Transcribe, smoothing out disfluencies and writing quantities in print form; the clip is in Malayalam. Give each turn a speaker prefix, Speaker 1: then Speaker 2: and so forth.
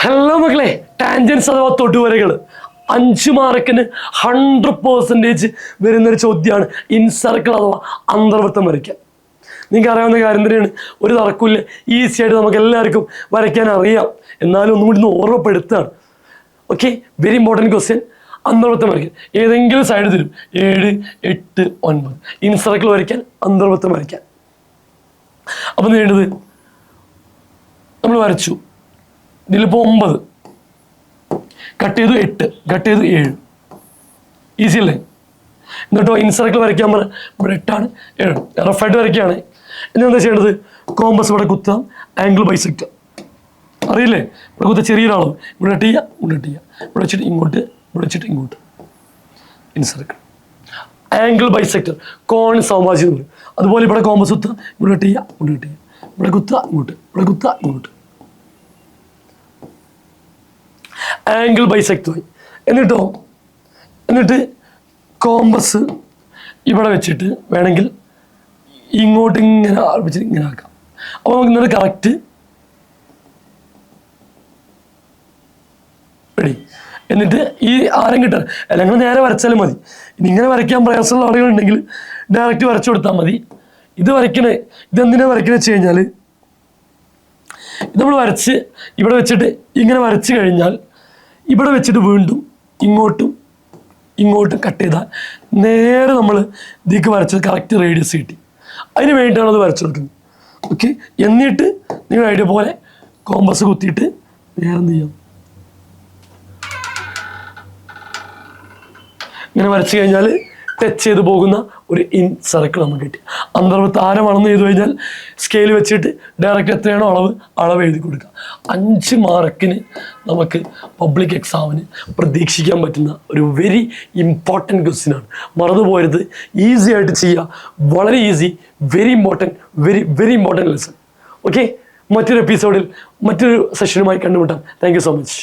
Speaker 1: ഹലോ മക്കളെ, ടാൻജൻസ് അഥവാ തൊടുവരകൾ 5 മാർക്കിന് 100% വരുന്നൊരു ചോദ്യമാണ് ഇൻസർക്കിൾ അഥവാ അന്തർവൃത്തം വരയ്ക്കാൻ. നിങ്ങൾക്ക് അറിയാവുന്ന കാര്യം തന്നെയാണ്, ഒരു തർക്കമില്ല, ഈസി ആയിട്ട് നമുക്ക് എല്ലാവർക്കും വരയ്ക്കാൻ അറിയാം. എന്നാലും ഒന്നും കൂടി ഓർമ്മപ്പെടുത്തുകയാണ്. Okay, very important question. അന്തർവൃത്തം വരയ്ക്കാൻ ഏതെങ്കിലും സൈഡ് തരും, 7, 8, 9 ഇൻസർക്കിൾ വരയ്ക്കാൻ, അന്തർവൃത്തം വരയ്ക്കാൻ. അപ്പം വേണ്ടത് നമ്മൾ വരച്ചു. ഇതിലിപ്പോൾ 9 കട്ട് ചെയ്തു, 8 കട്ട് ചെയ്തു, 7 ഈസി അല്ലേ? എന്നിട്ടോ ഇൻസർക്കിൾ വരയ്ക്കാൻ പറഞ്ഞാൽ ഇവിടെ 8 7 റഫായിട്ട് വരയ്ക്കുകയാണ്. എന്താ ചെയ്യേണ്ടത്? കോമ്പസ് ഇവിടെ കുത്താം, ആംഗിൾ ബൈസെക്ടർ അറിയില്ലേ? ഇവിടെ കുത്ത ചെറിയൊരളവ് ഇവിടെ ഇട്ട് ചെയ്യുക, ഇവിടെ ഇട്ട് ചെയ്യുക, ഇവിടെ വെച്ചിട്ട് ഇങ്ങോട്ട്, ഇവിടെ വെച്ചിട്ട് ഇങ്ങോട്ട്. ഇൻസർക്കിൾ ആംഗിൾ ബൈസെക്ടർ, കോൺ സമവാചി എന്ന് പറയും. അതുപോലെ ഇവിടെ കോമ്പസ് കുത്തുക, ഇവിടെ ഇട്ട് ചെയ്യുക, ഇവിടെ ഇട്ട് ചെയ്യുക, ഇവിടെ കുത്തുക ഇങ്ങോട്ട്, ഇവിടെ കുത്തുക ഇങ്ങോട്ട്. Angle bisector. എന്നിട്ട് കോമ്പസ് ഇവിടെ വെച്ചിട്ട് വേണമെങ്കിൽ ഇങ്ങോട്ട് ഇങ്ങനെ വെച്ചിട്ട് ഇങ്ങനെ ആക്കാം. അപ്പോൾ നമുക്ക് ഇന്നലെ കറക്റ്റ് റെഡി. എന്നിട്ട് ഈ ആരം കിട്ടാൻ അല്ലെങ്കിൽ നേരെ വരച്ചാലും മതി. ഇനി ഇങ്ങനെ വരയ്ക്കാൻ പ്രയാസമുള്ള ആളുകളുണ്ടെങ്കിൽ ഡയറക്റ്റ് വരച്ചു കൊടുത്താൽ മതി. ഇതെന്തിനാണ് വരയ്ക്കണ വെച്ച് കഴിഞ്ഞാൽ, ഇത് നമ്മൾ വരച്ച് ഇവിടെ വെച്ചിട്ട് ഇങ്ങനെ വരച്ച് കഴിഞ്ഞാൽ ഇവിടെ വെച്ചിട്ട് വീണ്ടും ഇങ്ങോട്ടും ഇങ്ങോട്ടും കട്ട് ചെയ്താൽ നേരെ നമ്മൾ ഇതിലേക്ക് വരച്ചത് കറക്റ്റ് റേഡിയസ് കിട്ടി. അതിന് വേണ്ടിയിട്ടാണ് അത് വരച്ചു കൊടുക്കുന്നത്. ഓക്കെ, എന്നിട്ട് നിങ്ങൾ ഐഡിയ പോലെ കോമ്പസ് കുത്തിയിട്ട് നേരെ എന്ത് ചെയ്യാം, ഇങ്ങനെ വരച്ച് കഴിഞ്ഞാൽ ടച്ച് ചെയ്ത് പോകുന്ന ഒരു ഇൻ സർക്കിൾ നമുക്ക് കിട്ടി. അന്തർവൃത്ത ആരമാണെന്ന് ചെയ്തു കഴിഞ്ഞാൽ സ്കെയിൽ വെച്ചിട്ട് ഡയറക്റ്റ് എത്രയാണോ അളവ് എഴുതി കൊടുക്കുക. 5 മാർക്കിന് നമുക്ക് പബ്ലിക് എക്സാമിന് പ്രതീക്ഷിക്കാൻ പറ്റുന്ന ഒരു വെരി ഇമ്പോർട്ടൻറ്റ് ക്വസ്റ്റ്യനാണ്. മറന്നുപോയത്, ഈസി ആയിട്ട് ചെയ്യുക, വളരെ easy, very important lesson. Okay, മറ്റൊരു എപ്പിസോഡിൽ മറ്റൊരു സെഷനുമായി കണ്ടുമുട്ടാം. Thank you so much.